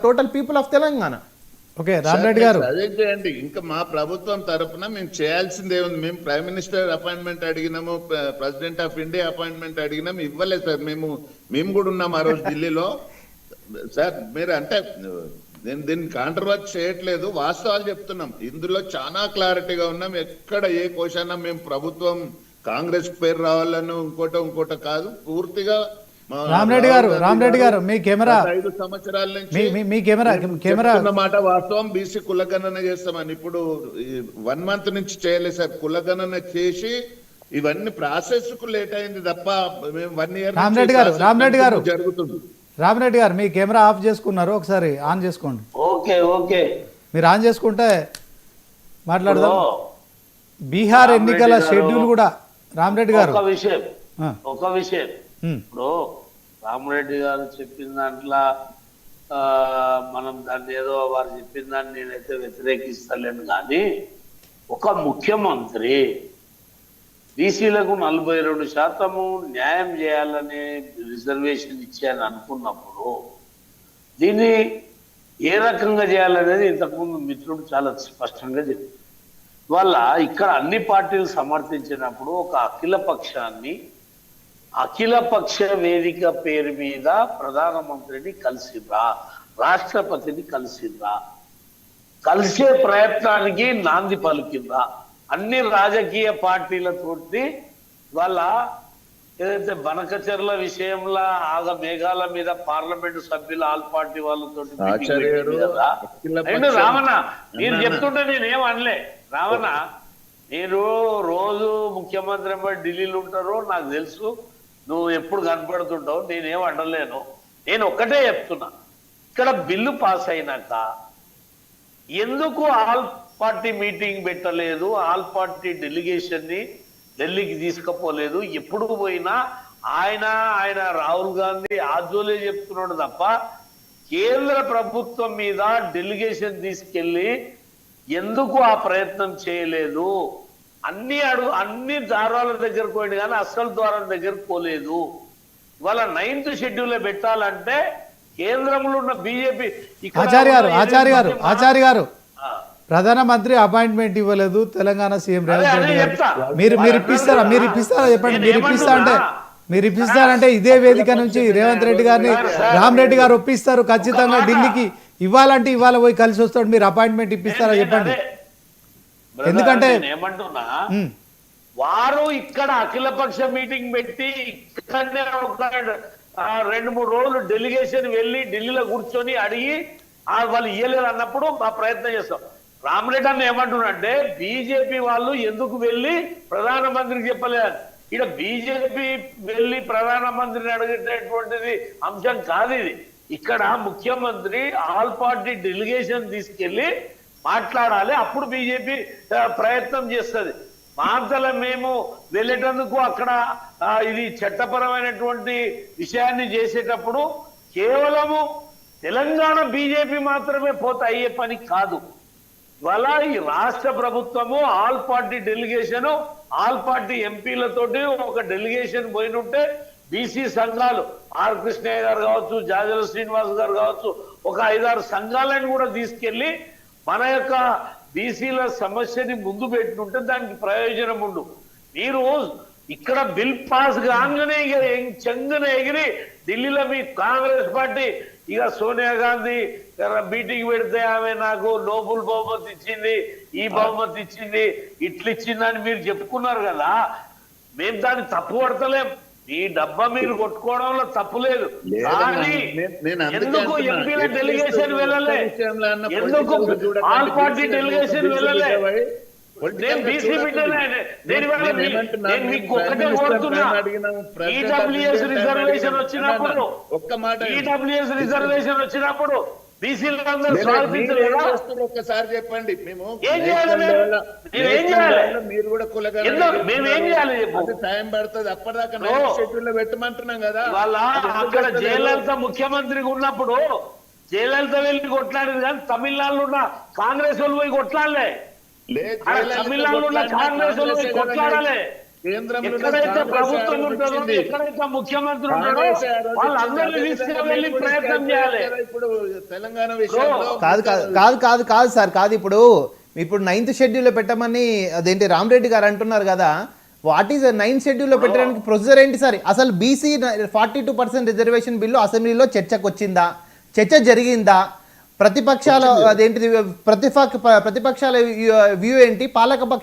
Total people of Telangana. Okay Rama Reddy గారు, అదే చేయండి. ఇంకా మా ప్రభుత్వం తరఫున మేము చేయాల్సిందే ఉంది. మేము ప్రైమ్ మినిస్టర్ అపాయింట్మెంట్ అడిగినాము, ప్రెసిడెంట్ ఆఫ్ ఇండియా అపాయింట్మెంట్ అడిగినాము, ఇవ్వలేదు సార్. మేము కూడా ఉన్నాం ఆ రోజు ఢిల్లీలో. సార్ మీరు అంటే దీన్ని కాంట్రవర్ట్ చేయట్లేదు, వాస్తవాలు చెప్తున్నాం. ఇందులో చాలా క్లారిటీగా ఉన్నాం. ఎక్కడ ఏ క్వశ్చన్ మేము ప్రభుత్వం కాంగ్రెస్ పేరు రావాలను ఇంకోటో కాదు. పూర్తిగా రామరెడ్డి గారు మీ కెమెరా 5 సంవత్సరాల నుంచి మీ కెమెరా మాట వాస్తవం. బీసీ కులగణన చేస్తామని ఇప్పుడు 1 మంత్ నుంచి చేయలేదు సార్. కులగణన చేసి ఇవన్నీ ప్రాసెస్ కు లేట్ అయింది తప్ప మేము 1 ఇయర్ జరుగుతుంది. రామరెడ్డి గారు మీ కెమెరా ఆఫ్ చేసుకున్నారు, ఒకసారి ఆన్ చేసుకోండి. ఓకే మీరు ఆన్ చేసుకుంటే మాట్లాడదాం. బీహార్ ఎన్నికల షెడ్యూల్ కూడా రామరెడ్డి గారు ఒక విషయం ఇప్పుడు రామరెడ్డి గారు చెప్పిన దాంట్లో మనం దాన్ని ఏదో వారు చెప్పిన దాన్ని నేనైతే వ్యతిరేకిస్తలేను. కానీ ఒక ముఖ్యమంత్రి బీసీలకు 42% న్యాయం చేయాలని రిజర్వేషన్ ఇచ్చాను అనుకున్నప్పుడు దీన్ని ఏ రకంగా చేయాలనేది ఇంతకుముందు మిత్రుడు చాలా స్పష్టంగా చెప్పారు. వాళ్ళ ఇక్కడ అన్ని పార్టీలు సమర్థించినప్పుడు ఒక అఖిలపక్ష వేదిక పేరు మీద ప్రధానమంత్రిని కలిసిరా, రాష్ట్రపతిని కలిసిరా, కలిసే ప్రయత్నానికి నాంది పలికిందా, అన్ని రాజకీయ పార్టీలతోటి వాళ్ళ ఏదైతే బనకచెర్ల విషయంలో మేఘాల మీద పార్లమెంటు సభ్యులు ఆల్ పార్టీ వాళ్ళతో రావణ మీరు చెప్తుంటే నేనేం అనలే. రావణ మీరు రోజు ముఖ్యమంత్రి ఢిల్లీలో ఉంటారు, నాకు తెలుసు, నువ్వు ఎప్పుడు కనపడుతుంటావు, నేనేం అనలేను. నేను ఒక్కటే చెప్తున్నా, ఇక్కడ బిల్లు పాస్ అయినాక ఎందుకు ఆల్ పార్టీ మీటింగ్ పెట్టలేదు, ఆల్ పార్టీ డెలిగేషన్ ని ఢిల్లీకి తీసుకుపోలేదు? ఎప్పుడు పోయినా ఆయన రాహుల్ గాంధీ ఆజోలే చెప్తున్నాడు తప్ప కేంద్ర ప్రభుత్వం మీద డెలిగేషన్ తీసుకెళ్లి ఎందుకు ఆ ప్రయత్నం చేయలేదు? అన్ని ద్వారాల దగ్గరకు పోయింది కానీ అసలు ద్వారం దగ్గరకు పోలేదు. ఇవాళ 9th షెడ్యూల్ పెట్టాలంటే కేంద్రంలో ఉన్న బీజేపీ ఆచార్య గారు ప్రధానమంత్రి అపాయింట్మెంట్ ఇవ్వలేదు తెలంగాణ సీఎం రేవంత్ రెడ్డి గారు. మీరు ఇప్పిస్తారా చెప్పండి. మీరు ఇప్పిస్తారంటే ఇదే వేదిక నుంచి రేవంత్ రెడ్డి గారిని రామరెడ్డి గారు ఒప్పిస్తారు ఖచ్చితంగా. ఢిల్లీకి ఇవ్వాలంటే ఇవాళ పోయి కలిసి వస్తాడు. మీరు అపాయింట్మెంట్ ఇప్పిస్తారా చెప్పండి. ఎందుకంటే ఏమంటున్నా, వారు ఇక్కడ అఖిలపక్ష మీటింగ్ పెట్టి ఇక్కడనే ఒక 2-3 రోజులు డెలిగేషన్ వెళ్ళి ఢిల్లీలో కూర్చొని అడిగి వాళ్ళు ఇయ్యలేరు అన్నప్పుడు మా ప్రయత్నం చేస్తాం. రామరెడ్డి అన్న ఏమంటున్నాడంటే బీజేపీ వాళ్ళు ఎందుకు వెళ్ళి ప్రధానమంత్రికి చెప్పలేదు. ఇక్కడ బీజేపీ వెళ్ళి ప్రధానమంత్రిని అడిగేటటువంటిది అంశం కాదు ఇది. ఇక్కడ ముఖ్యమంత్రి ఆల్ పార్టీ డెలిగేషన్ తీసుకెళ్లి మాట్లాడాలి, అప్పుడు బీజేపీ ప్రయత్నం చేస్తుంది. మాంతలో మేము వెళ్ళేటందుకు అక్కడ ఇది చట్టపరమైనటువంటి విషయాన్ని చేసేటప్పుడు కేవలము తెలంగాణ బీజేపీ మాత్రమే పోతే అయ్యే పని కాదు. ఇవాళ ఈ రాష్ట్ర ప్రభుత్వము all party delegation, all party ఎంపీలతోటి ఒక డెలిగేషన్ పోయినుంటే బీసీ సంఘాలు ఆర్ కృష్ణయ్య గారు కావచ్చు, జాజల శ్రీనివాస్ గారు కావచ్చు, ఒక 5-6 సంఘాలను కూడా తీసుకెళ్లి మన యొక్క బీసీల సమస్యని ముందు పెట్టినుంటే దానికి ప్రయోజనం ఉండు. మీరు ఇక్కడ బిల్ పాస్ కాగానే ఇక చెంగున ఎగిరి ఢిల్లీలో మీ కాంగ్రెస్ పార్టీ ఇక సోనియా గాంధీ మీటింగ్ పెడితే ఆమె నాకు నోబుల్ బహుమతి ఇచ్చింది, ఈ బహుమతి ఇచ్చింది, ఇట్లిచ్చిందని మీరు చెప్పుకున్నారు కదా. మేము దాన్ని తప్పు పడతలేం. ఈ డబ్బా మీరు కొట్టుకోవడంలో తప్పు లేదు. కానీ ఎందుకు ఎంపీల డెలిగేషన్ వెళ్ళలే, ఎందుకు ఆల్ పార్టీ డెలిగేషన్ వెళ్ళలే? నేను బీసీ బిడ్డనే. నేను మీకు ఒక్కటే కోరుతున్నా, ఈడబ్ల్యూఎస్ రిజర్వేషన్ వచ్చినప్పుడు బీసీలందరూ స్వాగతించలేదా? ఒక్కసారి చెప్పండి. మేము ఏం చేయాలి? మీరు కూడా మేము ఏం చేయాలి చెప్పు. టైం పడుతుంది. అప్పటిదాకా షెడ్యూల్ లో పెట్టమంటున్నాం కదా. వాళ్ళ అక్కడ జయలలిత ముఖ్యమంత్రిగా ఉన్నప్పుడు జయలలిత వెళ్ళి కొట్లాడేది కానీ తమిళనాడులో ఉన్న కాంగ్రెస్ వాళ్ళు పోయి కొట్లాడలే. తమిళనాడులో ఉన్న కాంగ్రెస్ వాళ్ళు పోయి కొట్లాడాలి. కేంద్రంలో ఎక్కడైతే కాంగ్రెస్ ప్రభుత్వం ఆరోపణ ఉంటుందో, వచ్చింది. ఎక్కడైతే ముఖ్యమంత్రి ఉంటాడో కాంగ్రెస్ ఆరోపణ వాళ్ళందరినీ వచ్చింది. తీసుకువెళ్ళి అదే ప్రయత్నం విధంగా చేయాలి. ఇప్పుడు తెలంగాణ విషయంలో కాదు సార్, కాదు. ఇప్పుడు 9th షెడ్యూల్లో పెట్టమని అదేంటి రామరెడ్డి గారు అంటున్నారు కదా, వాట్ ఈస్ 9th షెడ్యూల్లో పెట్టడానికి ప్రొసీజర్ ఏంటి సార్? అసలు బీసీ 42% రిజర్వేషన్ బిల్లు అసెంబ్లీలో చర్చకు వచ్చిందా? చర్చ జరిగిందా? ప్రతిపక్షాల అదేంటిది ప్రతిపక్షాల వ్యూ ఏంటి? పాలకపక్ష